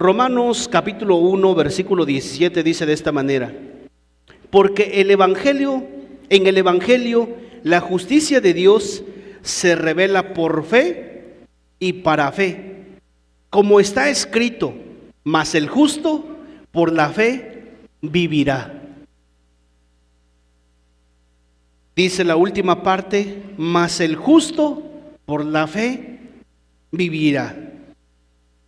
Romanos capítulo 1, versículo 17 dice de esta manera: porque en el Evangelio, la justicia de Dios se revela por fe y para fe, como está escrito, mas el justo por la fe vivirá. Dice la última parte, mas el justo por la fe vivirá.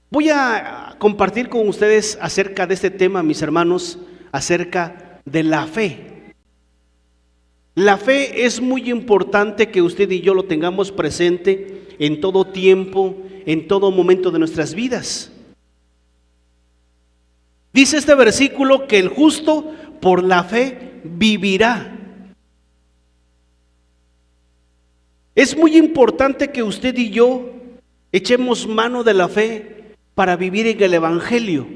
Voy a compartir con ustedes acerca de este tema, mis hermanos, acerca de la fe. La fe es muy importante que usted y yo lo tengamos presente en todo tiempo, en todo momento de nuestras vidas. Dice este versículo que el justo por la fe vivirá. Es muy importante que usted y yo echemos mano de la fe para vivir en el Evangelio,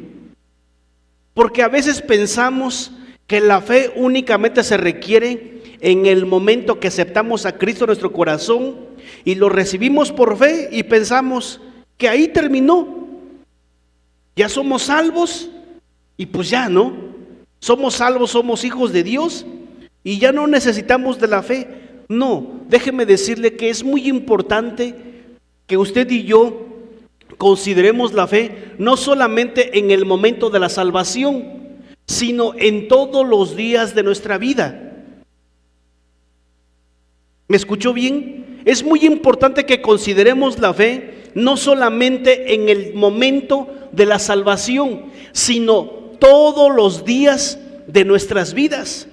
porque a veces pensamos que la fe únicamente se requiere en el momento que aceptamos a Cristo en nuestro corazón y lo recibimos por fe y pensamos que ahí terminó, ya somos salvos y pues ya, ¿no? Somos salvos, somos hijos de Dios y ya no necesitamos de la fe. No, déjeme decirle que es muy importante que usted y yo consideremos la fe no solamente en el momento de la salvación, sino en todos los días de nuestra vida. ¿Me escuchó bien? Es muy importante que consideremos la fe no solamente en el momento de la salvación, sino todos los días de nuestras vidas.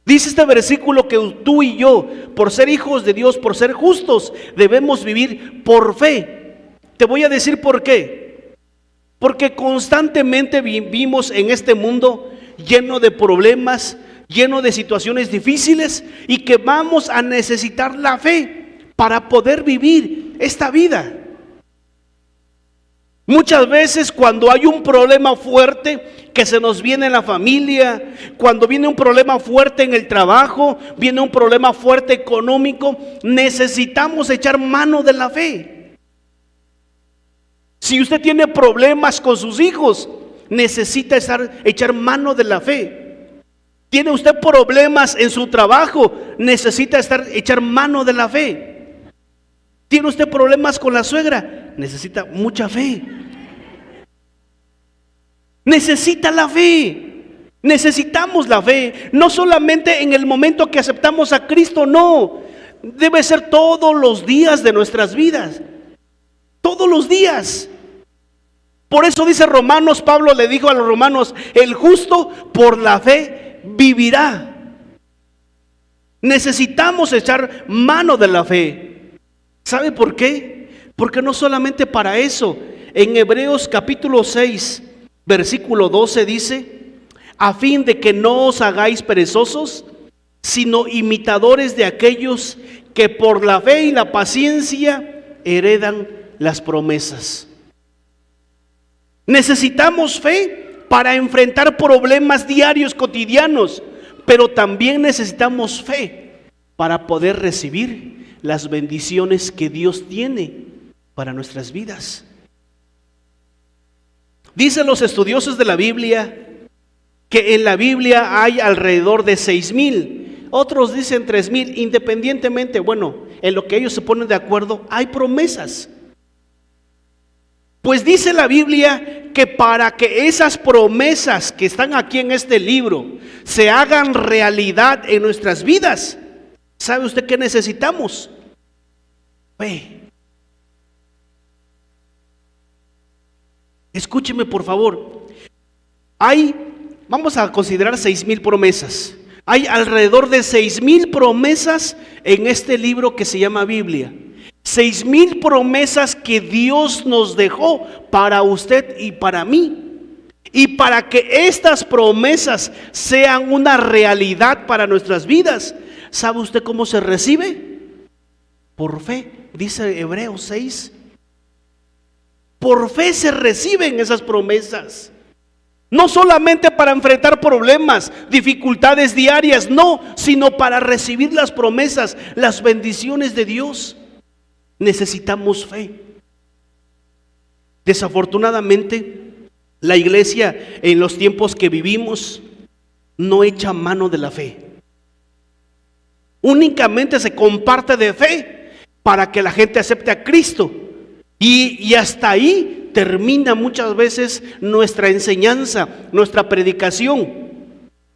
Dice este versículo que tú y yo, por ser hijos de Dios, por ser justos, debemos vivir por fe. Te voy a decir por qué. Porque constantemente vivimos en este mundo lleno de problemas, lleno de situaciones difíciles y que vamos a necesitar la fe para poder vivir esta vida. Muchas veces cuando hay un problema fuerte que se nos viene en la familia, cuando viene un problema fuerte en el trabajo, viene un problema fuerte económico, necesitamos echar mano de la fe. Si usted tiene problemas con sus hijos, necesita echar mano de la fe. ¿Tiene usted problemas en su trabajo? Necesita echar mano de la fe. ¿Tiene usted problemas con la suegra? Necesita mucha fe. Necesita la fe. Necesitamos la fe. No solamente en el momento que aceptamos a Cristo, no. Debe ser todos los días de nuestras vidas. Todos los días. Por eso dice Romanos, Pablo le dijo a los romanos, el justo por la fe vivirá. Necesitamos echar mano de la fe. ¿Sabe por qué? Porque no solamente para eso. En Hebreos capítulo 6, versículo 12 dice, a fin de que no os hagáis perezosos, sino imitadores de aquellos que por la fe y la paciencia heredan las promesas. Necesitamos fe para enfrentar problemas diarios, cotidianos, pero también necesitamos fe para poder recibir las bendiciones que Dios tiene para nuestras vidas. Dicen los estudiosos de la Biblia que en la Biblia hay alrededor de 6,000, otros dicen 3,000, independientemente, bueno, en lo que ellos se ponen de acuerdo, hay promesas. Pues dice la Biblia que para que esas promesas que están aquí en este libro se hagan realidad en nuestras vidas, ¿sabe usted qué necesitamos? Fe. Escúcheme por favor. Vamos a considerar 6,000 promesas. Hay alrededor de 6,000 promesas en este libro que se llama Biblia. 6,000 promesas que Dios nos dejó para usted y para mí. Y para que estas promesas sean una realidad para nuestras vidas, ¿sabe usted cómo se recibe? Por fe, dice Hebreos 6. Por fe se reciben esas promesas. No solamente para enfrentar problemas, dificultades diarias, no, sino para recibir las promesas, las bendiciones de Dios. Necesitamos fe. Desafortunadamente, la iglesia en los tiempos que vivimos no echa mano de la fe. Únicamente se comparte de fe para que la gente acepte a Cristo. Y hasta ahí termina muchas veces nuestra enseñanza, nuestra predicación.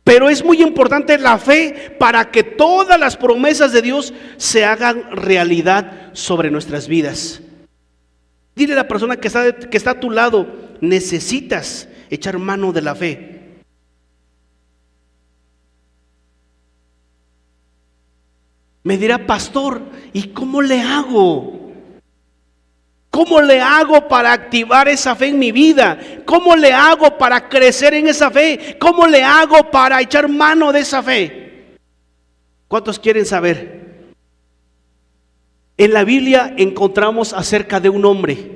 Pero es muy importante la fe para que todas las promesas de Dios se hagan realidad sobre nuestras vidas. Dile a la persona que está a tu lado: necesitas echar mano de la fe. Me dirá: pastor, ¿y cómo le hago? ¿Cómo le hago para activar esa fe en mi vida? ¿Cómo le hago para crecer en esa fe? ¿Cómo le hago para echar mano de esa fe? ¿Cuántos quieren saber? En la Biblia encontramos acerca de un hombre.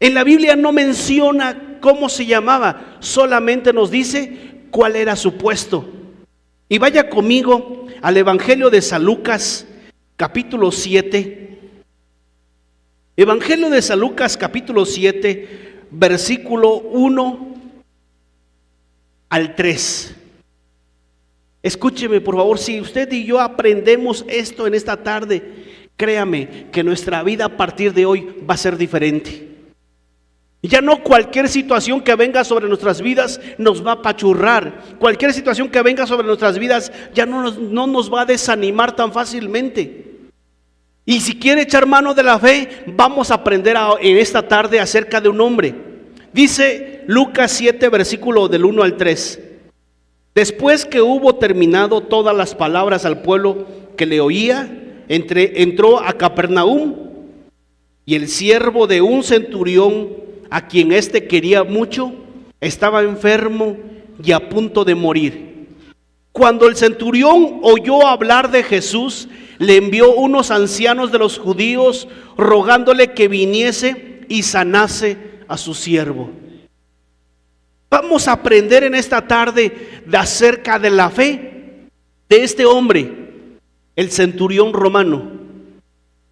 En la Biblia no menciona cómo se llamaba, solamente nos dice cuál era su puesto. Y vaya conmigo al Evangelio de San Lucas, capítulo 7. Evangelio de San Lucas, capítulo 7, versículo 1 al 3. Escúcheme, por favor, si usted y yo aprendemos esto en esta tarde, créame que nuestra vida a partir de hoy va a ser diferente. Ya no cualquier situación que venga sobre nuestras vidas nos va a apachurrar. Cualquier situación que venga sobre nuestras vidas ya no nos va a desanimar tan fácilmente. Y si quiere echar mano de la fe, vamos a aprender en esta tarde acerca de un hombre. Dice Lucas 7, versículo del 1 al 3. Después que hubo terminado todas las palabras al pueblo que le oía, entró a Capernaum, y el siervo de un centurión, a quien éste quería mucho, estaba enfermo y a punto de morir. Cuando el centurión oyó hablar de Jesús, le envió unos ancianos de los judíos rogándole que viniese y sanase a su siervo. Vamos a aprender en esta tarde acerca de la fe de este hombre, el centurión romano.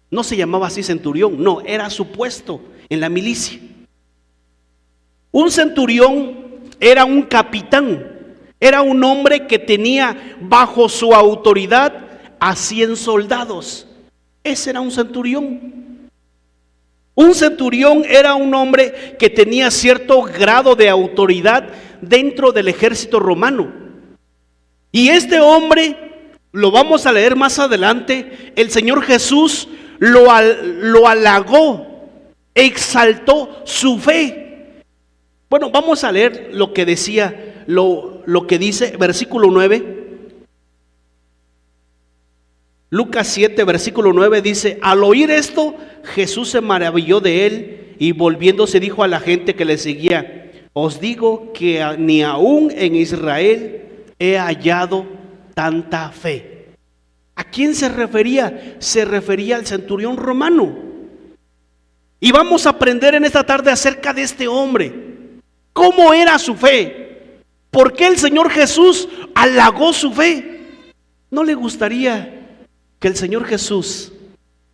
No se llamaba así centurión, no, era su puesto en la milicia. Un centurión era un capitán, era un hombre que tenía bajo su autoridad a 100 soldados. Ese era un centurión. Un centurión era un hombre que tenía cierto grado de autoridad dentro del ejército romano. Y este hombre, lo vamos a leer más adelante, el Señor Jesús lo halagó, exaltó su fe. Bueno, vamos a leer lo que decía, lo que dice versículo 9. Lucas 7, versículo 9 dice: al oír esto, Jesús se maravilló de él y volviéndose dijo a la gente que le seguía: os digo que ni aún en Israel he hallado tanta fe. ¿A quién se refería? Se refería al centurión romano. Y vamos a aprender en esta tarde acerca de este hombre. ¿Cómo era su fe? ¿Por qué el Señor Jesús halagó su fe? ¿No le gustaría que el Señor Jesús,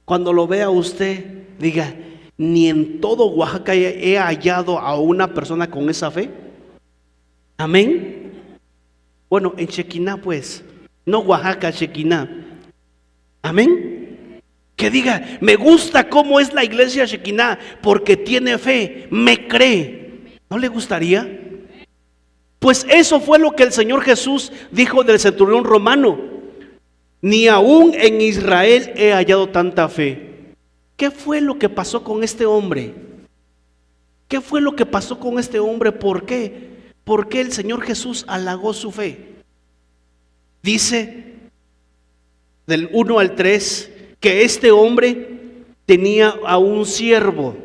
cuando lo vea a usted, diga: ni en todo Oaxaca he hallado a una persona con esa fe? Amén. Bueno, en Shekinah pues, no Oaxaca, Shekinah. Amén. Que diga: me gusta cómo es la iglesia Shekinah porque tiene fe, me cree. ¿No le gustaría? Pues eso fue lo que el Señor Jesús dijo del centurión romano: ni aún en Israel he hallado tanta fe. ¿Qué fue lo que pasó con este hombre? ¿Qué fue lo que pasó con este hombre? ¿Por qué? ¿Por qué el Señor Jesús halagó su fe? Dice del 1 al 3 que este hombre tenía a un siervo.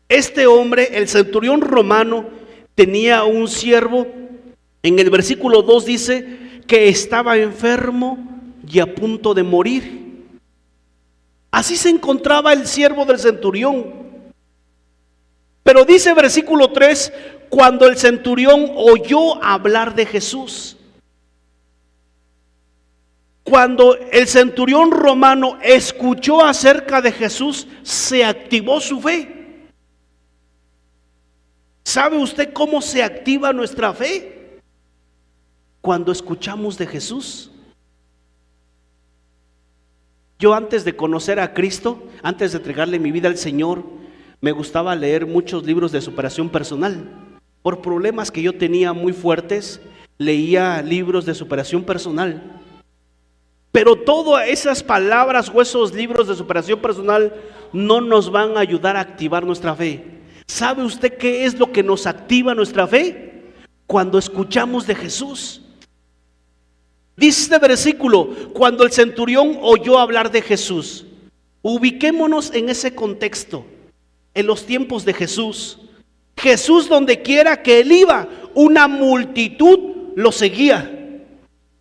Este hombre, el centurión romano, tenía un siervo. En el versículo 2 dice que estaba enfermo y a punto de morir. Así se encontraba el siervo del centurión. Pero dice versículo 3, cuando el centurión oyó hablar de Jesús. Cuando el centurión romano escuchó acerca de Jesús, se activó su fe. ¿Sabe usted cómo se activa nuestra fe? Cuando escuchamos de Jesús. Yo antes de conocer a Cristo, antes de entregarle mi vida al Señor, me gustaba leer muchos libros de superación personal. Por problemas que yo tenía muy fuertes, leía libros de superación personal. Pero todas esas palabras o esos libros de superación personal no nos van a ayudar a activar nuestra fe. ¿Sabe usted qué es lo que nos activa nuestra fe? Cuando escuchamos de Jesús. Dice este versículo, cuando el centurión oyó hablar de Jesús. Ubiquémonos en ese contexto, en los tiempos de Jesús. Jesús, donde quiera que él iba, una multitud lo seguía.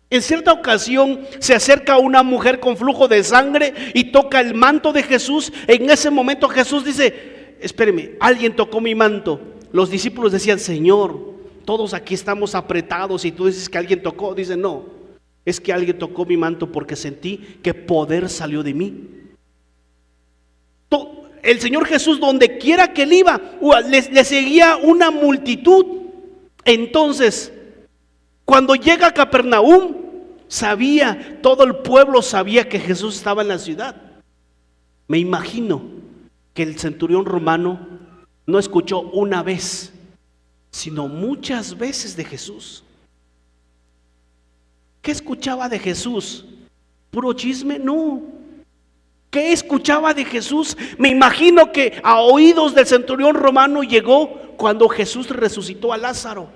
En cierta ocasión se acerca una mujer con flujo de sangre y toca el manto de Jesús. En ese momento Jesús dice: espéreme, alguien tocó mi manto. Los discípulos decían: Señor, todos aquí estamos apretados y tú dices que alguien tocó. Dice: no, es que alguien tocó mi manto porque sentí que poder salió de mí. El Señor Jesús, donde quiera que él iba, le seguía una multitud. Entonces, cuando llega a Capernaum, todo el pueblo sabía que Jesús estaba en la ciudad. Me imagino que el centurión romano no escuchó una vez, sino muchas veces de Jesús. ¿Qué escuchaba de Jesús? ¿Puro chisme? No. ¿Qué escuchaba de Jesús? Me imagino que a oídos del centurión romano llegó cuando Jesús resucitó a Lázaro.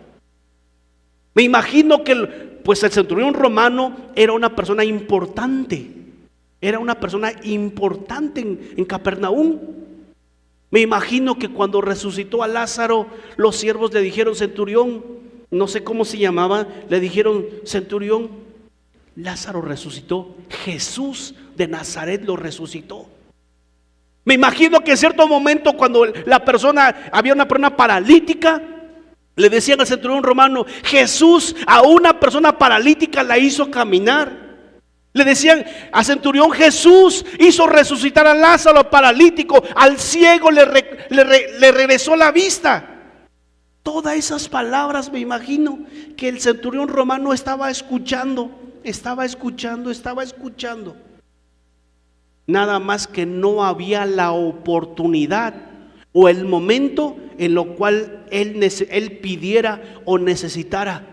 Me imagino que pues el centurión romano era una persona importante. Era una persona importante en Capernaum. Me imagino que cuando resucitó a Lázaro, los siervos le dijeron: centurión, no sé cómo se llamaba, le dijeron: centurión, Lázaro resucitó, Jesús de Nazaret lo resucitó. Me imagino que en cierto momento, cuando había una persona paralítica, le decían al centurión romano: Jesús a una persona paralítica la hizo caminar. Le decían al centurión: Jesús hizo resucitar a Lázaro paralítico, al ciego le regresó la vista. Todas esas palabras, me imagino que el centurión romano estaba escuchando. Nada más que no había la oportunidad o el momento en lo cual él pidiera o necesitara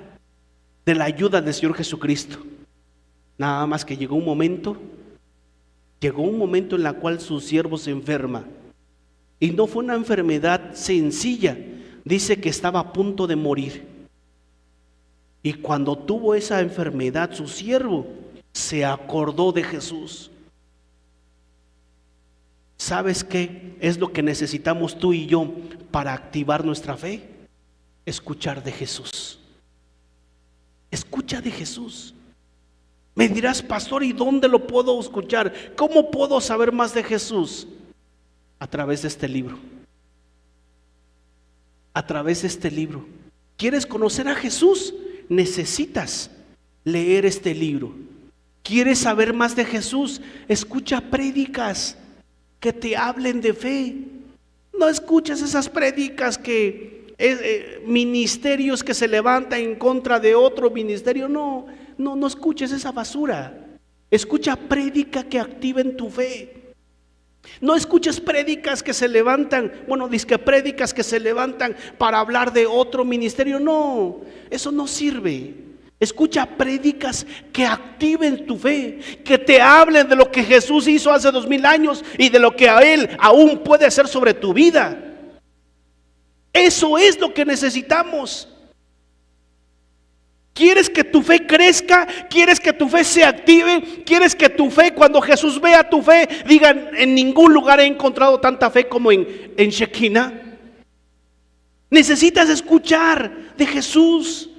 de la ayuda del Señor Jesucristo. Nada más que llegó un momento en la cual su siervo se enferma. Y no fue una enfermedad sencilla. Dice que estaba a punto de morir. Y cuando tuvo esa enfermedad, su siervo se acordó de Jesús. ¿Sabes qué es lo que necesitamos tú y yo para activar nuestra fe? Escuchar de Jesús. Escucha de Jesús. Me dirás: pastor, ¿y dónde lo puedo escuchar? ¿Cómo puedo saber más de Jesús? A través de este libro. A través de este libro. ¿Quieres conocer a Jesús? Necesitas leer este libro. ¿Quieres saber más de Jesús? Escucha prédicas que te hablen de fe. No escuches esas prédicas que ministerios que se levantan en contra de otro ministerio. No escuches esa basura. Escucha prédica que activen tu fe. No escuches prédicas que se levantan, prédicas que se levantan para hablar de otro ministerio. No, eso no sirve. Escucha prédicas que activen tu fe, que te hablen de lo que Jesús hizo hace 2000 años y de lo que a Él aún puede hacer sobre tu vida. Eso es lo que necesitamos. ¿Quieres que tu fe crezca? ¿Quieres que tu fe se active? ¿Quieres que tu fe, cuando Jesús vea tu fe, diga: en ningún lugar he encontrado tanta fe como en Shekinah? Necesitas escuchar de Jesús.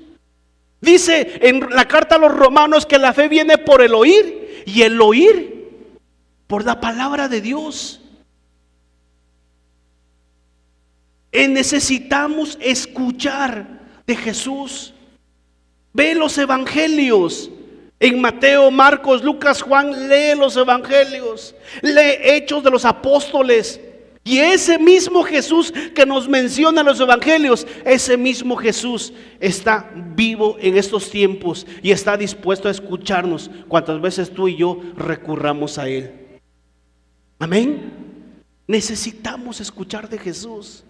Dice en la carta a los romanos que la fe viene por el oír, y el oír por la palabra de Dios. Necesitamos escuchar de Jesús. Ve los evangelios en Mateo, Marcos, Lucas, Juan. Lee los evangelios, lee Hechos de los Apóstoles. Y ese mismo Jesús que nos menciona en los evangelios, ese mismo Jesús está vivo en estos tiempos y está dispuesto a escucharnos cuantas veces tú y yo recurramos a Él. Amén. Necesitamos escuchar de Jesús.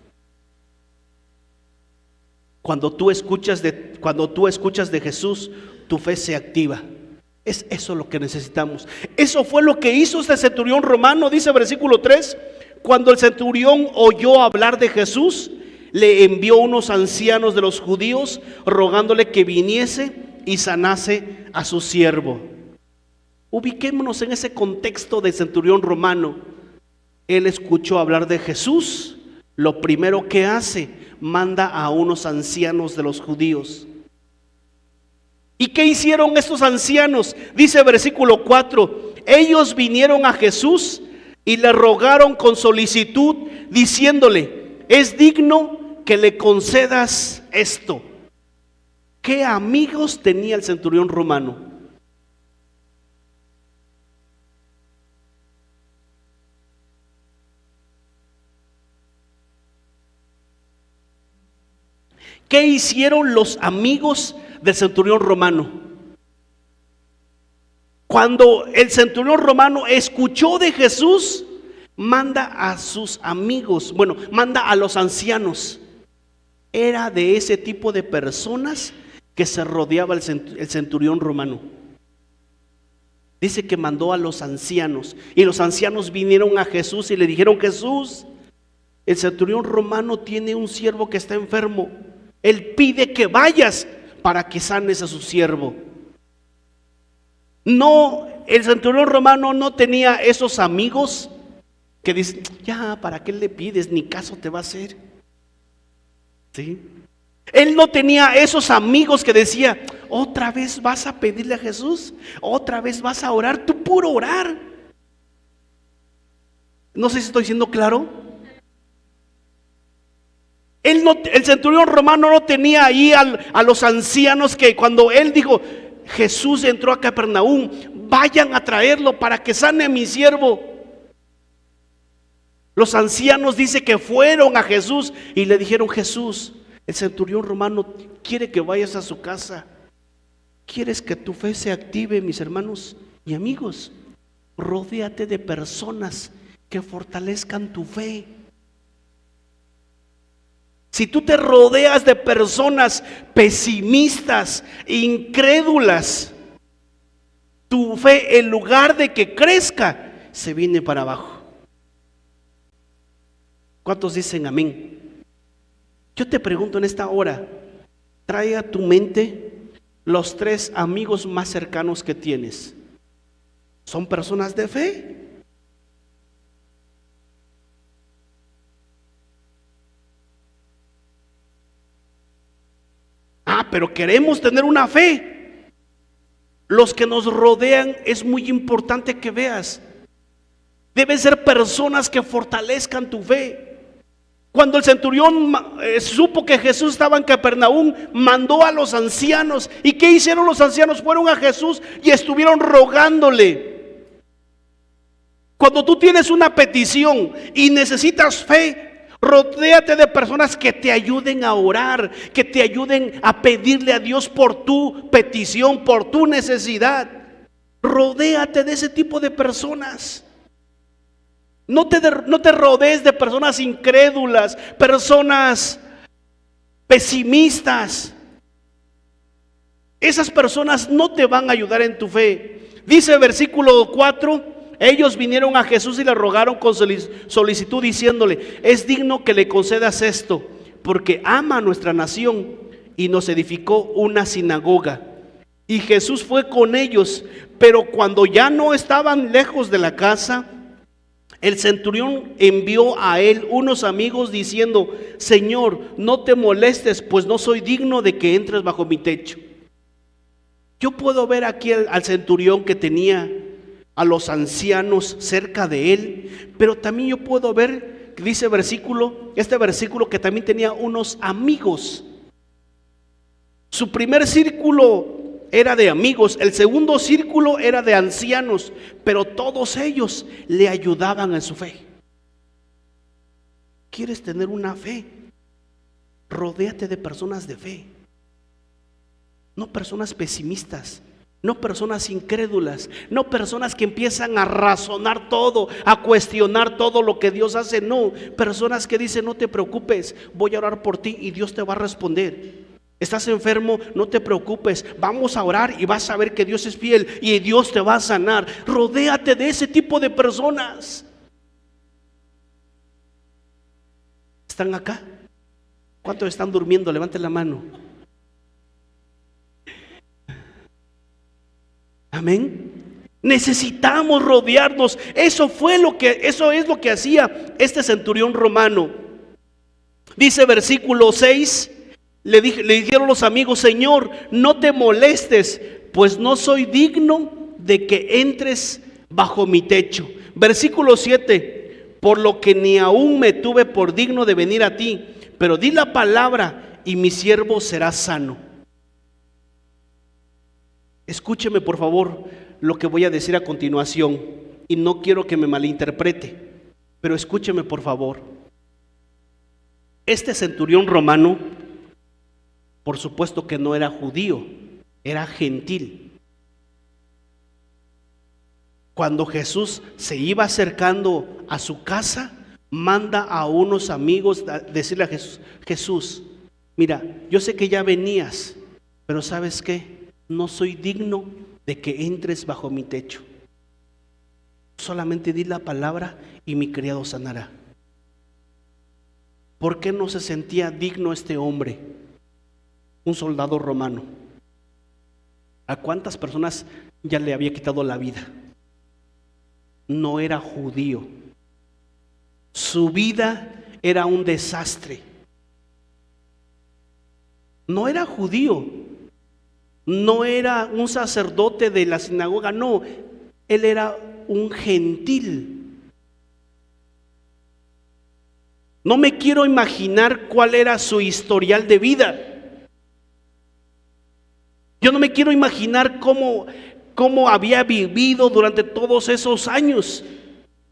Cuando tú escuchas de Jesús, tu fe se activa. Es eso lo que necesitamos. Eso fue lo que hizo este centurión romano, dice versículo 3. Cuando el centurión oyó hablar de Jesús, le envió unos ancianos de los judíos rogándole que viniese y sanase a su siervo. Ubiquémonos en ese contexto del centurión romano. Él escuchó hablar de Jesús. Lo primero que hace, manda a unos ancianos de los judíos. ¿Y qué hicieron estos ancianos? Dice versículo 4, ellos vinieron a Jesús y le rogaron con solicitud, diciéndole, es digno que le concedas esto. ¿Qué amigos tenía el centurión romano? ¿Qué hicieron los amigos del centurión romano? Cuando el centurión romano escuchó de Jesús, manda a sus amigos, manda a los ancianos. Era de ese tipo de personas que se rodeaba el centurión romano. Dice que mandó a los ancianos, y los ancianos vinieron a Jesús y le dijeron, Jesús, el centurión romano tiene un siervo que está enfermo. Él pide que vayas para que sanes a su siervo. No, el centurión romano no tenía esos amigos que dicen, ya, ¿para qué le pides? Ni caso te va a hacer. ¿Sí? Él no tenía esos amigos que decía, otra vez vas a pedirle a Jesús, otra vez vas a orar, tú puro orar. No sé si estoy siendo claro. El centurión romano no tenía ahí a los ancianos que cuando él dijo, Jesús entró a Capernaum, vayan a traerlo para que sane a mi siervo. Los ancianos dice que fueron a Jesús y le dijeron, Jesús, el centurión romano quiere que vayas a su casa. ¿Quieres que tu fe se active, mis hermanos y amigos? Rodéate de personas que fortalezcan tu fe. Si tú te rodeas de personas pesimistas, incrédulas, tu fe en lugar de que crezca, se viene para abajo. ¿Cuántos dicen amén? Yo te pregunto en esta hora, trae a tu mente los 3 amigos más cercanos que tienes. ¿Son personas de fe? Pero queremos tener una fe. Los que nos rodean es muy importante que veas. Deben ser personas que fortalezcan tu fe. Cuando el centurión supo que Jesús estaba en Capernaum, mandó a los ancianos. ¿Y qué hicieron los ancianos? Fueron a Jesús y estuvieron rogándole. Cuando tú tienes una petición y necesitas fe, rodéate de personas que te ayuden a orar, que te ayuden a pedirle a Dios por tu petición, por tu necesidad. Rodéate de ese tipo de personas. No te rodees de personas incrédulas, personas pesimistas. Esas personas no te van a ayudar en tu fe. Dice versículo 4, ellos vinieron a Jesús y le rogaron con solicitud diciéndole, es digno que le concedas esto, porque ama a nuestra nación y nos edificó una sinagoga. Y Jesús fue con ellos, pero cuando ya no estaban lejos de la casa, el centurión envió a él unos amigos diciendo, Señor, no te molestes, pues no soy digno de que entres bajo mi techo. Yo puedo ver aquí al centurión que tenía a los ancianos cerca de él, pero también yo puedo ver, dice este versículo que también tenía unos amigos. Su primer círculo era de amigos, el segundo círculo era de ancianos, pero todos ellos le ayudaban en su fe. ¿Quieres tener una fe? Rodéate de personas de fe, no personas pesimistas, no personas incrédulas, no personas que empiezan a razonar todo, a cuestionar todo lo que Dios hace. No, personas que dicen: no te preocupes, voy a orar por ti y Dios te va a responder. Estás enfermo, no te preocupes, vamos a orar y vas a ver que Dios es fiel y Dios te va a sanar. Rodéate de ese tipo de personas. ¿Están acá? ¿Cuántos están durmiendo? Levanten la mano. Amén. Necesitamos rodearnos. Eso es lo que hacía este centurión romano. Dice versículo 6, le dijeron los amigos: Señor, no te molestes, pues no soy digno de que entres bajo mi techo. Versículo 7, por lo que ni aún me tuve por digno de venir a ti, pero di la palabra y mi siervo será sano. Escúcheme por favor lo que voy a decir a continuación, y no quiero que me malinterprete, pero escúcheme por favor. Este centurión romano, por supuesto que no era judío, era gentil. Cuando Jesús se iba acercando a su casa, manda a unos amigos a decirle a Jesús: Jesús, mira, yo sé que ya venías, pero ¿sabes qué? No soy digno de que entres bajo mi techo. Solamente di la palabra y mi criado sanará. ¿Por qué no se sentía digno este hombre? Un soldado romano. ¿A cuántas personas ya le había quitado la vida? No era judío. Su vida era un desastre. No era judío. No era un sacerdote de la sinagoga, no, él era un gentil. No me quiero imaginar cuál era su historial de vida. Yo no me quiero imaginar cómo había vivido durante todos esos años.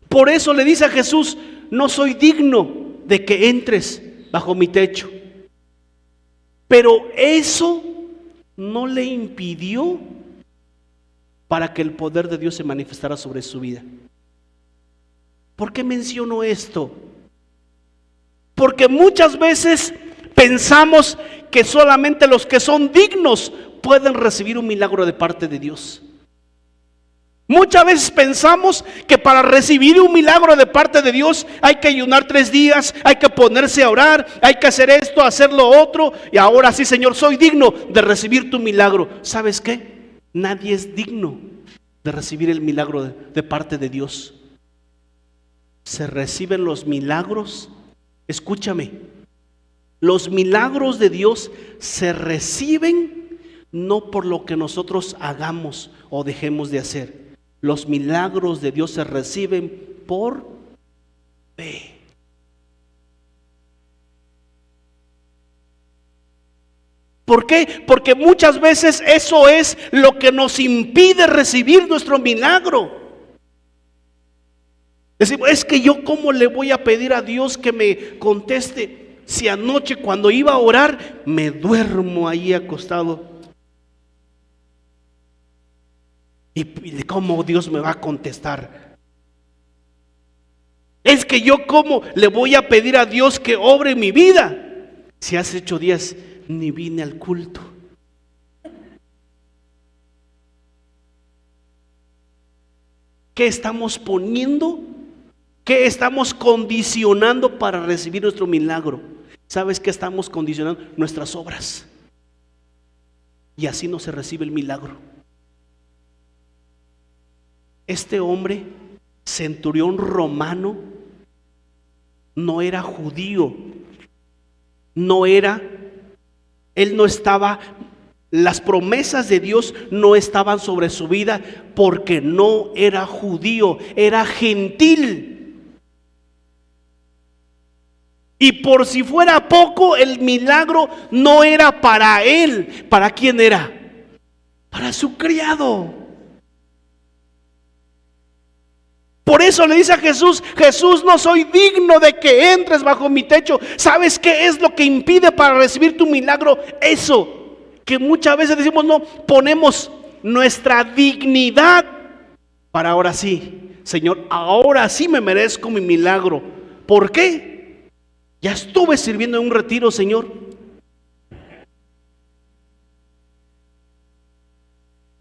Por eso le dice a Jesús: no soy digno de que entres bajo mi techo. Pero eso no le impidió para que el poder de Dios se manifestara sobre su vida. ¿Por qué menciono esto? Porque muchas veces pensamos que solamente los que son dignos pueden recibir un milagro de parte de Dios. Muchas veces pensamos que para recibir un milagro de parte de Dios hay que ayunar 3 días, hay que ponerse a orar, hay que hacer esto, hacer lo otro, y ahora sí, Señor, soy digno de recibir tu milagro. ¿Sabes qué? Nadie es digno de recibir el milagro de parte de Dios. Se reciben los milagros, escúchame, los milagros de Dios se reciben no por lo que nosotros hagamos o dejemos de hacer. Los milagros de Dios se reciben por fe. ¿Por qué? Porque muchas veces eso es lo que nos impide recibir nuestro milagro. Decimos: es que yo ¿cómo le voy a pedir a Dios que me conteste si anoche cuando iba a orar me duermo ahí acostado? ¿Y cómo Dios me va a contestar? Es que yo ¿cómo le voy a pedir a Dios que obre en mi vida si hace 8 días ni vine al culto? ¿Qué estamos poniendo? ¿Qué estamos condicionando para recibir nuestro milagro? ¿Sabes qué estamos condicionando? Nuestras obras. Y así no se recibe el milagro. Este hombre, centurión romano, no era judío, él no estaba, las promesas de Dios no estaban sobre su vida porque no era judío, era gentil. Y por si fuera poco, el milagro no era para él. ¿Para quién era? Para su criado. Por eso le dice a Jesús: Jesús, no soy digno de que entres bajo mi techo. ¿Sabes qué es lo que impide para recibir tu milagro? Eso, que muchas veces decimos, no, ponemos nuestra dignidad para ahora sí, Señor, ahora sí me merezco mi milagro. ¿Por qué? Ya estuve sirviendo en un retiro, Señor.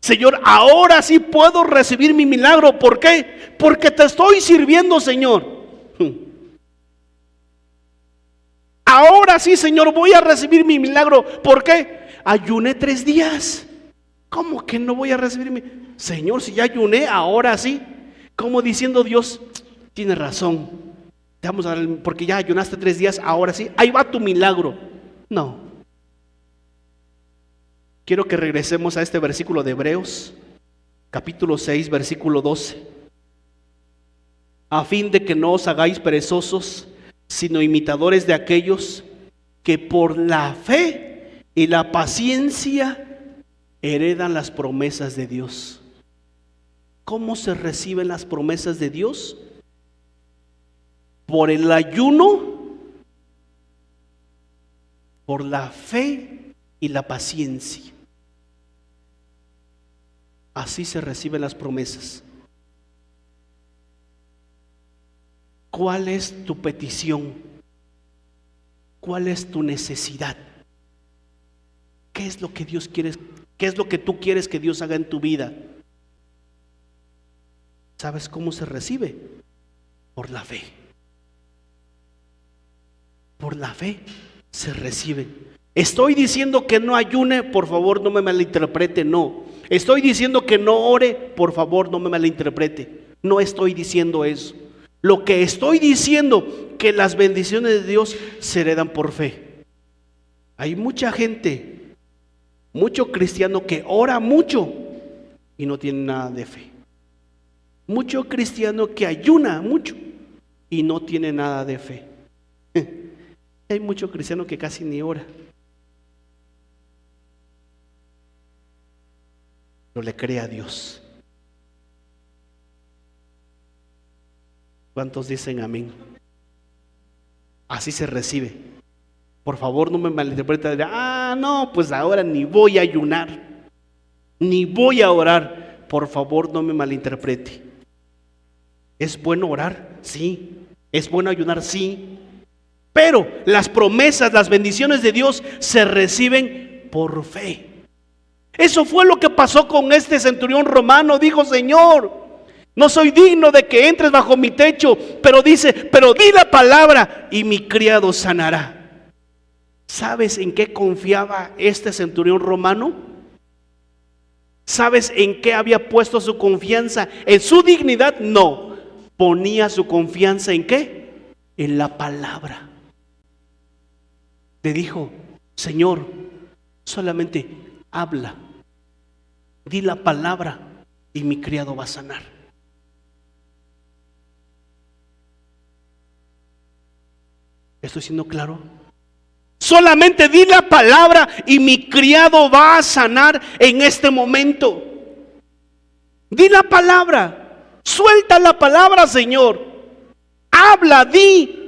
Señor, ahora sí puedo recibir mi milagro. ¿Por qué? Porque te estoy sirviendo, Señor. Ahora sí, Señor, voy a recibir mi milagro. ¿Por qué? Ayuné 3 días. ¿Cómo que no voy a recibir mi? Señor, si ya ayuné, ahora sí. Como diciendo Dios, tienes razón. Te vamos a dar, porque ya ayunaste 3 días, ahora sí, ahí va tu milagro. No. Quiero que regresemos a este versículo de Hebreos, capítulo 6, versículo 12. A fin de que no os hagáis perezosos, sino imitadores de aquellos que por la fe y la paciencia heredan las promesas de Dios. ¿Cómo se reciben las promesas de Dios? Por el ayuno, por la fe y la paciencia. Así se reciben las promesas. ¿Cuál es tu petición? ¿Cuál es tu necesidad? ¿Qué es lo que Dios quiere? ¿Qué es lo que tú quieres que Dios haga en tu vida? ¿Sabes cómo se recibe? Por la fe. Por la fe se recibe. Estoy diciendo que no ayune, por favor no me malinterprete, no. Estoy diciendo que no ore, por favor no me malinterprete. No estoy diciendo eso. Lo que estoy diciendo, que las bendiciones de Dios se heredan por fe. Hay mucha gente, mucho cristiano que ora mucho y no tiene nada de fe. Mucho cristiano que ayuna mucho y no tiene nada de fe. Hay mucho cristiano que casi ni ora, pero le cree a Dios. ¿Cuántos dicen amén? Así se recibe. Por favor no me malinterpreten. No, pues ahora ni voy a ayunar, ni voy a orar. Por favor no me malinterprete. ¿Es bueno orar? Sí. ¿Es bueno ayunar? Sí. Pero las promesas, las bendiciones de Dios se reciben por fe. Eso fue lo que pasó con este centurión romano. Dijo: Señor, no soy digno de que entres bajo mi techo, pero dice, pero di la palabra y mi criado sanará. ¿Sabes en qué confiaba este centurión romano? ¿Sabes en qué había puesto su confianza? ¿En su dignidad? No. Ponía su confianza ¿en qué? En la palabra. Le dijo: Señor, solamente habla, di la palabra y mi criado va a sanar. ¿Estoy siendo claro? Solamente di la palabra y mi criado va a sanar en este momento. Di la palabra, suelta la palabra, Señor. Habla, di.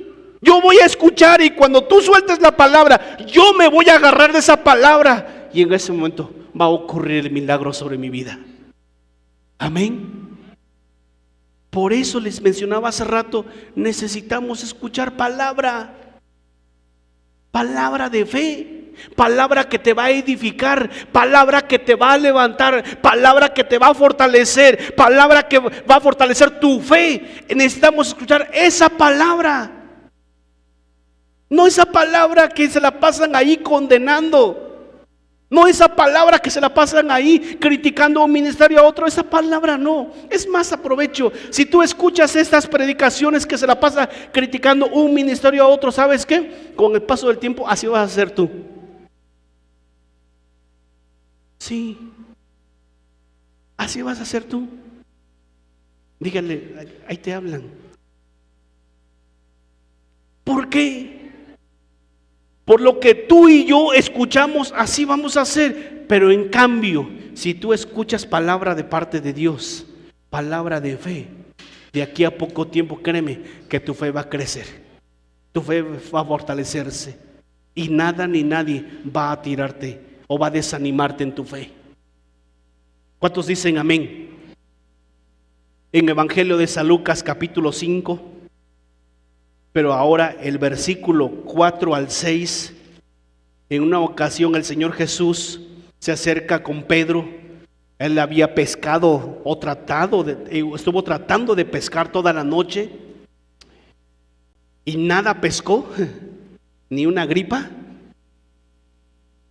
Yo voy a escuchar y cuando tú sueltes la palabra, yo me voy a agarrar de esa palabra y en ese momento va a ocurrir el milagro sobre mi vida. Amén. Por eso les mencionaba hace rato, necesitamos escuchar palabra. Palabra de fe, palabra que te va a edificar, palabra que te va a levantar, palabra que te va a fortalecer, palabra que va a fortalecer tu fe. Necesitamos escuchar esa palabra. No esa palabra que se la pasan ahí condenando. No esa palabra que se la pasan ahí criticando un ministerio a otro. Esa palabra no. Es más, aprovecho. Si tú escuchas estas predicaciones que se la pasa criticando un ministerio a otro, ¿sabes qué? Con el paso del tiempo así vas a ser tú. Sí. Así vas a ser tú. Díganle, ahí te hablan. ¿Por qué? Por lo que tú y yo escuchamos, así vamos a hacer. Pero en cambio, si tú escuchas palabra de parte de Dios, palabra de fe, de aquí a poco tiempo, créeme, que tu fe va a crecer, tu fe va a fortalecerse y nada ni nadie va a tirarte o va a desanimarte en tu fe. ¿Cuántos dicen amén? En Evangelio de San Lucas capítulo 5, pero ahora el versículo 4 al 6, en una ocasión el Señor Jesús se acerca con Pedro. Él había pescado o estuvo tratando de pescar toda la noche y nada pescó, ni una gripa.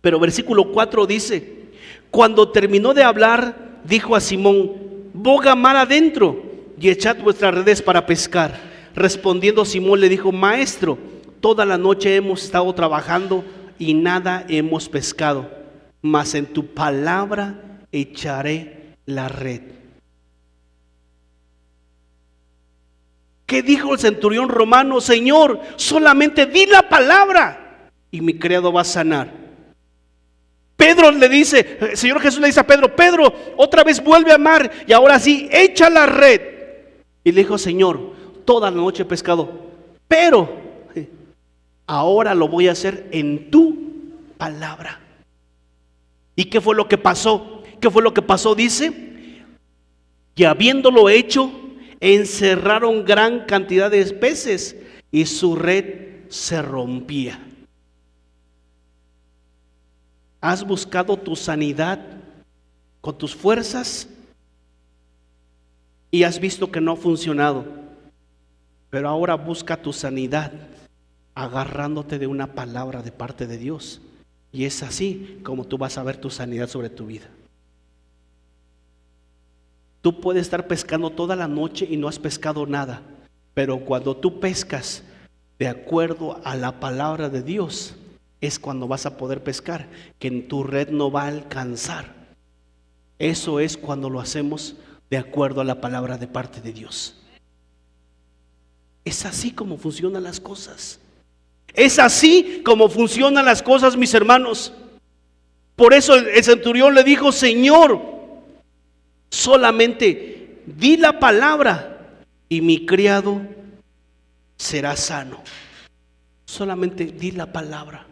Pero versículo 4 dice: cuando terminó de hablar, dijo a Simón: boga mar adentro y echad vuestras redes para pescar. Respondiendo Simón le dijo: Maestro, toda la noche hemos estado trabajando y nada hemos pescado, mas en tu palabra echaré la red. ¿Qué dijo el centurión romano? Señor, solamente di la palabra y mi criado va a sanar. Pedro le dice, el Señor Jesús le dice a Pedro: Pedro, otra vez vuelve a mar y ahora sí, echa la red. Y le dijo: Señor, toda la noche he pescado, pero ahora lo voy a hacer en tu palabra. ¿Y qué fue lo que pasó? ¿Qué fue lo que pasó? Dice: y habiéndolo hecho, encerraron gran cantidad de peces y su red se rompía. ¿Has buscado tu sanidad con tus fuerzas y has visto que no ha funcionado? Pero ahora busca tu sanidad agarrándote de una palabra de parte de Dios. Y es así como tú vas a ver tu sanidad sobre tu vida. Tú puedes estar pescando toda la noche y no has pescado nada, pero cuando tú pescas de acuerdo a la palabra de Dios, es cuando vas a poder pescar, que en tu red no va a alcanzar. Eso es cuando lo hacemos de acuerdo a la palabra de parte de Dios. Es así como funcionan las cosas. Es así como funcionan las cosas, mis hermanos. Por eso el centurión le dijo: Señor, solamente di la palabra y mi criado será sano. Solamente di la palabra.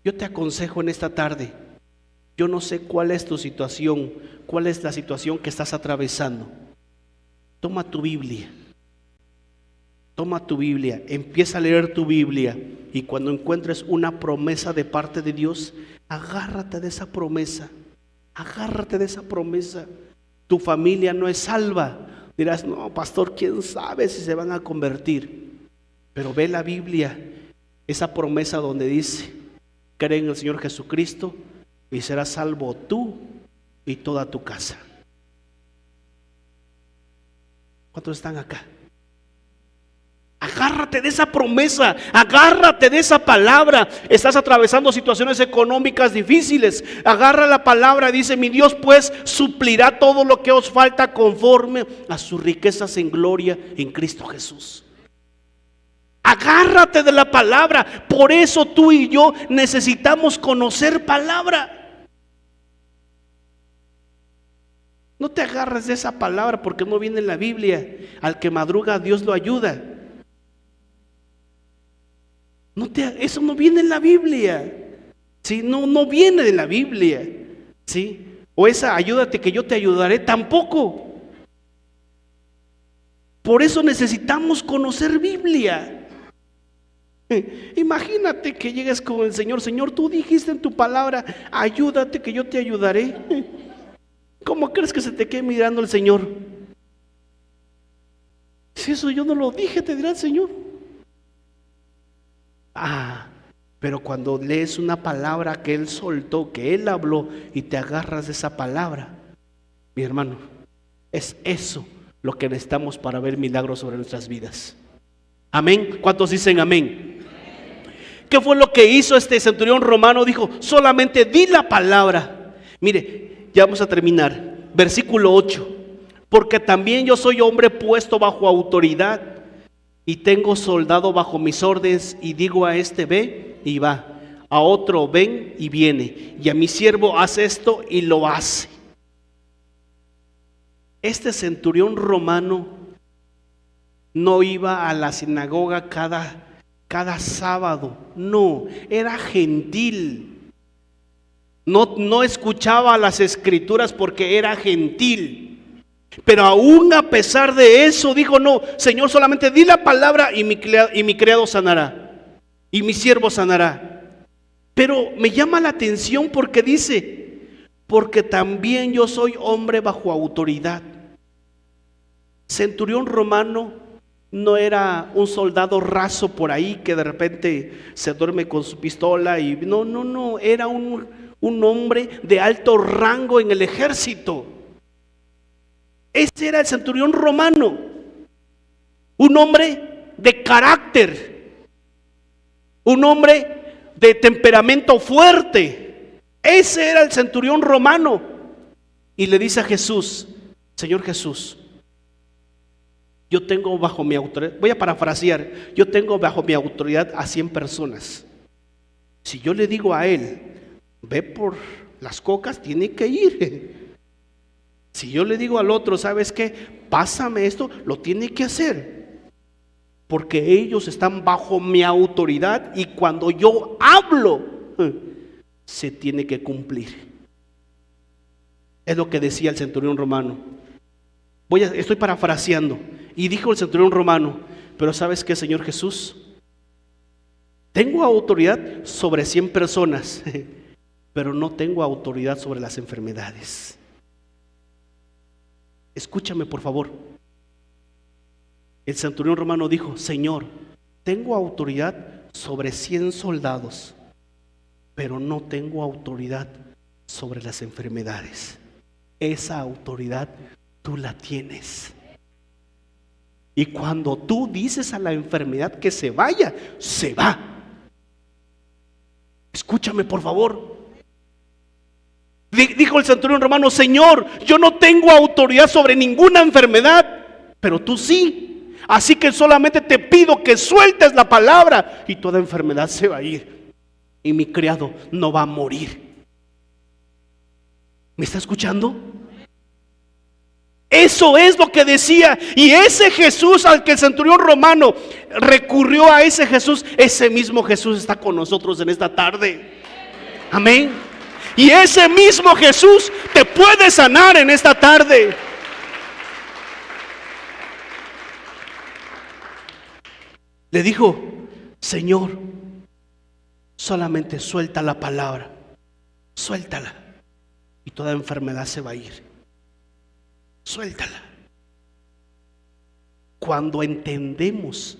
Yo te aconsejo en esta tarde, yo no sé cuál es tu situación, cuál es la situación que estás atravesando. Toma tu Biblia. Toma tu Biblia, empieza a leer tu Biblia y cuando encuentres una promesa de parte de Dios, agárrate de esa promesa, agárrate de esa promesa. Tu familia no es salva. Dirás: no, pastor, quién sabe si se van a convertir. Pero ve la Biblia, esa promesa donde dice: cree en el Señor Jesucristo y serás salvo tú y toda tu casa. ¿Cuántos están acá? Agárrate de esa promesa, agárrate de esa palabra. Estás atravesando situaciones económicas difíciles, agarra la palabra. Dice: mi Dios pues suplirá todo lo que os falta conforme a sus riquezas en gloria en Cristo Jesús. Agárrate de la palabra. Por eso tú y yo necesitamos conocer palabra. No te agarres de esa palabra porque no viene en la Biblia. Al que madruga Dios lo ayuda. Eso no viene en la Biblia, ¿sí? No viene de la Biblia, ¿sí? O esa ayúdate que yo te ayudaré, tampoco. Por eso necesitamos conocer Biblia. Imagínate que llegues con el Señor: Señor, tú dijiste en tu palabra, ayúdate que yo te ayudaré. ¿Cómo crees que se te quede mirando el Señor? Si eso yo no lo dije, te dirá el Señor. Pero cuando lees una palabra que Él soltó, que Él habló, y te agarras de esa palabra, mi hermano, es eso lo que necesitamos para ver milagros sobre nuestras vidas. Amén. ¿Cuántos dicen amén? ¿Qué fue lo que hizo este centurión romano? Dijo: solamente di la palabra. Mire, ya vamos a terminar. Versículo 8. Porque también yo soy hombre puesto bajo autoridad y tengo soldado bajo mis órdenes, y digo a este: ve, y va; a otro: ven, y viene; y a mi siervo: haz esto, y lo hace. Este centurión romano no iba a la sinagoga cada sábado, no, era gentil. No escuchaba las escrituras porque era gentil. Pero aún a pesar de eso dijo: no, Señor, solamente di la palabra y mi criado sanará, y mi siervo sanará. Pero me llama la atención porque dice: porque también yo soy hombre bajo autoridad. Centurión romano no era un soldado raso por ahí que de repente se duerme con su pistola y no, era un hombre de alto rango en el ejército. Ese era el centurión romano, un hombre de carácter, un hombre de temperamento fuerte. Ese era el centurión romano. Y le dice a Jesús: Señor Jesús, yo tengo bajo mi autoridad, voy a parafrasear, yo tengo bajo mi autoridad a 100 personas. Si yo le digo a él: ve por las cocas, tiene que ir. Si yo le digo al otro: ¿sabes qué? Pásame esto, lo tiene que hacer. Porque ellos están bajo mi autoridad y cuando yo hablo, se tiene que cumplir. Es lo que decía el centurión romano. Estoy parafraseando. Y dijo el centurión romano: pero ¿sabes qué, Señor Jesús? Tengo autoridad sobre 100 personas, pero no tengo autoridad sobre las enfermedades. Escúchame, por favor. El centurión romano dijo: Señor, tengo autoridad sobre 100 soldados, pero no tengo autoridad sobre las enfermedades. Esa autoridad tú la tienes. Y cuando tú dices a la enfermedad que se vaya, se va. Escúchame, por favor. Dijo el centurión romano: Señor, yo no tengo autoridad sobre ninguna enfermedad, pero tú sí. Así que solamente te pido que sueltes la palabra y toda enfermedad se va a ir. Y mi criado no va a morir. ¿Me está escuchando? Eso es lo que decía. Y ese Jesús al que el centurión romano recurrió, a ese Jesús, ese mismo Jesús está con nosotros en esta tarde. Amén. Y ese mismo Jesús te puede sanar en esta tarde. Le dijo: Señor, solamente suelta la palabra, suéltala, y toda enfermedad se va a ir. Suéltala. Cuando entendemos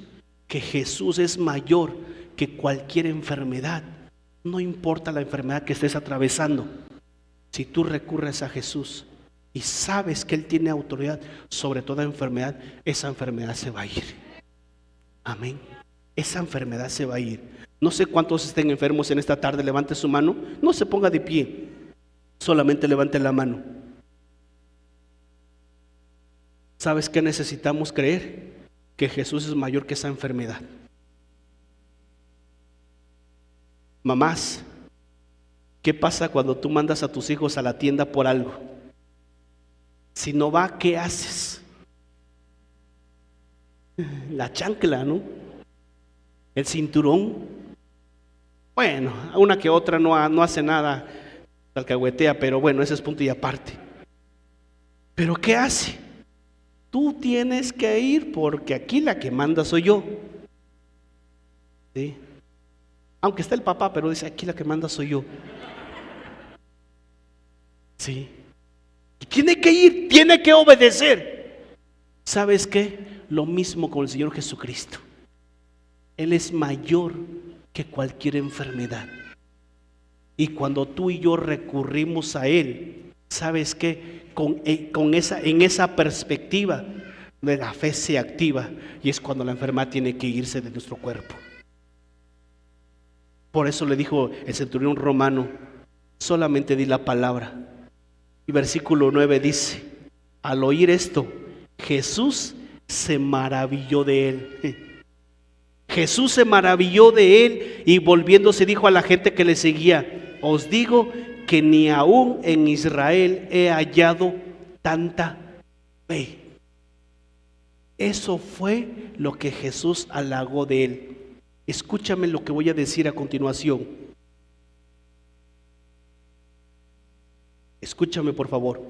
que Jesús es mayor que cualquier enfermedad, no importa la enfermedad que estés atravesando, si tú recurres a Jesús y sabes que Él tiene autoridad sobre toda enfermedad, esa enfermedad se va a ir. Amén. Esa enfermedad se va a ir. No sé cuántos estén enfermos en esta tarde. Levante su mano. No se ponga de pie, solamente levante la mano. ¿Sabes qué necesitamos creer? Que Jesús es mayor que esa enfermedad. Mamás, ¿qué pasa cuando tú mandas a tus hijos a la tienda por algo? Si no va, ¿qué haces? La chancla, ¿no? El cinturón. Bueno, una que otra no hace nada, alcahuetea, pero bueno, ese es punto y aparte. ¿Pero qué hace? Tú tienes que ir porque aquí la que manda soy yo. ¿Sí? Aunque está el papá, pero dice: aquí la que manda soy yo. ¿Sí? Y tiene que ir, tiene que obedecer. ¿Sabes qué? Lo mismo con el Señor Jesucristo. Él es mayor que cualquier enfermedad. Y cuando tú y yo recurrimos a Él, ¿sabes qué? En esa perspectiva de la fe se activa, y es cuando la enfermedad tiene que irse de nuestro cuerpo. Por eso le dijo el centurión romano: solamente di la palabra. Y versículo 9 dice: al oír esto, Jesús se maravilló de él. Jesús se maravilló de él y volviéndose dijo a la gente que le seguía: os digo que ni aún en Israel he hallado tanta fe. Eso fue lo que Jesús halagó de él. Escúchame lo que voy a decir a continuación. Escúchame, por favor.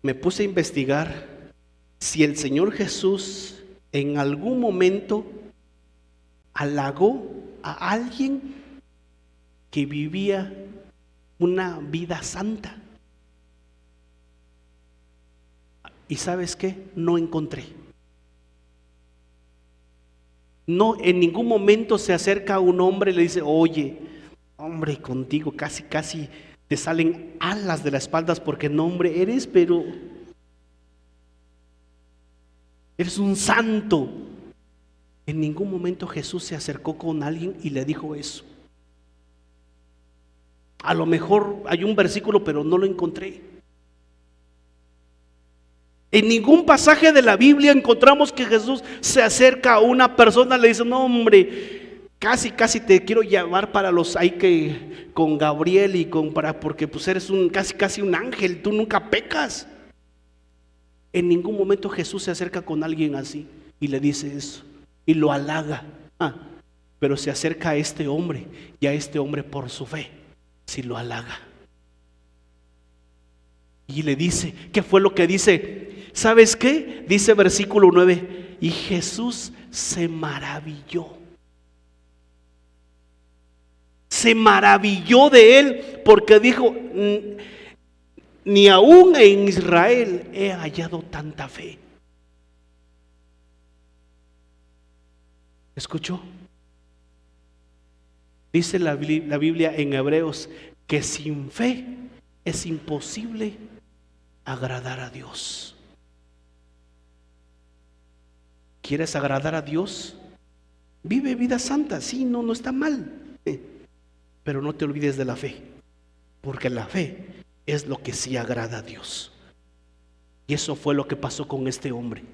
Me puse a investigar si el Señor Jesús en algún momento halagó a alguien que vivía una vida santa. ¿Y sabes qué? No encontré. No, en ningún momento se acerca a un hombre y le dice: oye, hombre, contigo casi te salen alas de las espaldas porque no, hombre, eres un santo. En ningún momento Jesús se acercó con alguien y le dijo eso. A lo mejor hay un versículo, pero no lo encontré. En ningún pasaje de la Biblia encontramos que Jesús se acerca a una persona y le dice: no, hombre, casi te quiero llevar para los hay que con Gabriel y porque pues eres casi un ángel, tú nunca pecas. En ningún momento Jesús se acerca con alguien así y le dice eso y lo halaga. Pero se acerca a este hombre, y a este hombre por su fe sí lo halaga. Y le dice, ¿qué fue lo que dice? ¿Sabes qué? Dice versículo 9, y Jesús se maravilló. Se maravilló de él porque dijo: ni aún en Israel he hallado tanta fe. ¿Escuchó? Dice la Biblia en Hebreos que sin fe es imposible agradar a Dios. ¿Quieres agradar a Dios? Vive vida santa, sí, no está mal, pero no te olvides de la fe, porque la fe es lo que sí agrada a Dios. Y eso fue lo que pasó con este hombre.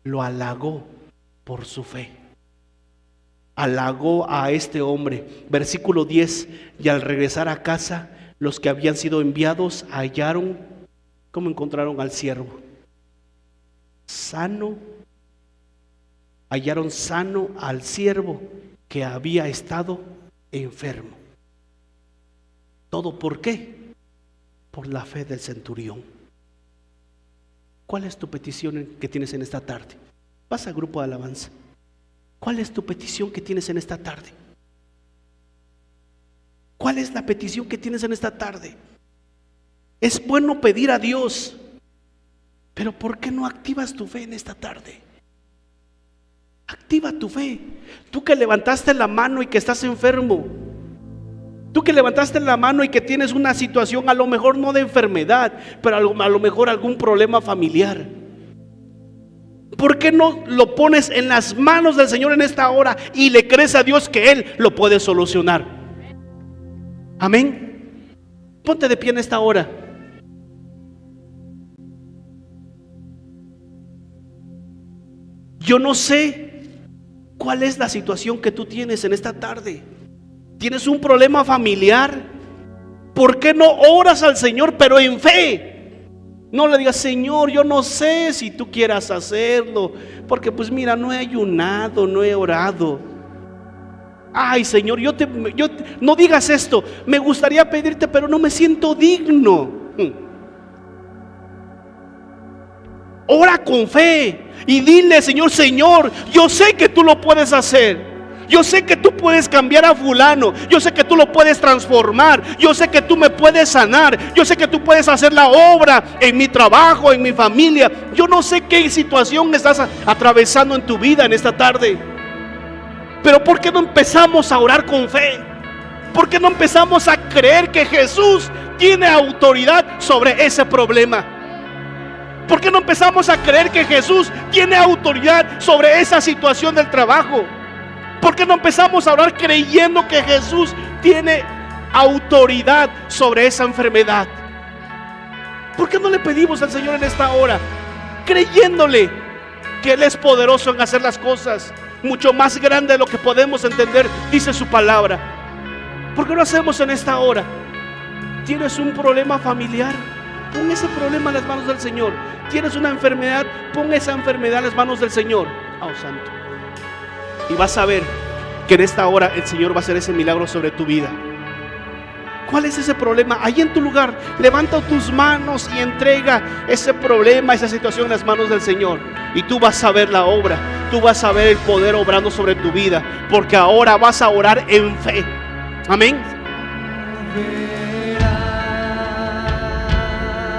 Lo halagó por su fe. Halagó a este hombre. Versículo 10, y al regresar a casa, los que habían sido enviados hallaron, ¿cómo encontraron al siervo? Sano. Hallaron sano al siervo que había estado enfermo. ¿Todo por qué? Por la fe del centurión. ¿Cuál es tu petición que tienes en esta tarde? Vas al grupo de alabanza. ¿Cuál es tu petición que tienes en esta tarde? ¿Cuál es la petición que tienes en esta tarde? Es bueno pedir a Dios, pero ¿por qué no activas tu fe en esta tarde? Activa tu fe. Tú que levantaste la mano y que estás enfermo, tú que levantaste la mano y que tienes una situación, a lo mejor no de enfermedad, pero a lo mejor algún problema familiar, ¿por qué no lo pones en las manos del Señor en esta hora y le crees a Dios que Él lo puede solucionar? Amén. Ponte de pie en esta hora. Yo no sé cuál es la situación que tú tienes en esta tarde. ¿Tienes un problema familiar? ¿Por qué no oras al Señor, pero en fe? No le digas: Señor, yo no sé si tú quieras hacerlo, porque pues mira, no he ayunado, no he orado. Ay, Señor, no digas esto. Me gustaría pedirte, pero no me siento digno. Ora con fe y dile: Señor, yo sé que tú lo puedes hacer. Yo sé que tú puedes cambiar a fulano. Yo sé que tú lo puedes transformar. Yo sé que tú me puedes sanar. Yo sé que tú puedes hacer la obra en mi trabajo, en mi familia. Yo no sé qué situación estás atravesando en tu vida en esta tarde, pero ¿por qué no empezamos a orar con fe? ¿Por qué no empezamos a creer que Jesús tiene autoridad sobre ese problema? ¿Por qué no empezamos a creer que Jesús tiene autoridad sobre esa situación del trabajo? ¿Por qué no empezamos a orar creyendo que Jesús tiene autoridad sobre esa enfermedad? ¿Por qué no le pedimos al Señor en esta hora, creyéndole que Él es poderoso en hacer las cosas mucho más grande de lo que podemos entender, dice su palabra? ¿Por qué no hacemos en esta hora? ¿Tienes un problema familiar? Pon ese problema en las manos del Señor. Tienes una enfermedad, pon esa enfermedad en las manos del Señor. Oh, santo. Y vas a ver que en esta hora el Señor va a hacer ese milagro sobre tu vida. ¿Cuál es ese problema? Ahí en tu lugar, levanta tus manos y entrega ese problema, esa situación en las manos del Señor. Y tú vas a ver la obra, tú vas a ver el poder obrando sobre tu vida, porque ahora vas a orar en fe. Amén.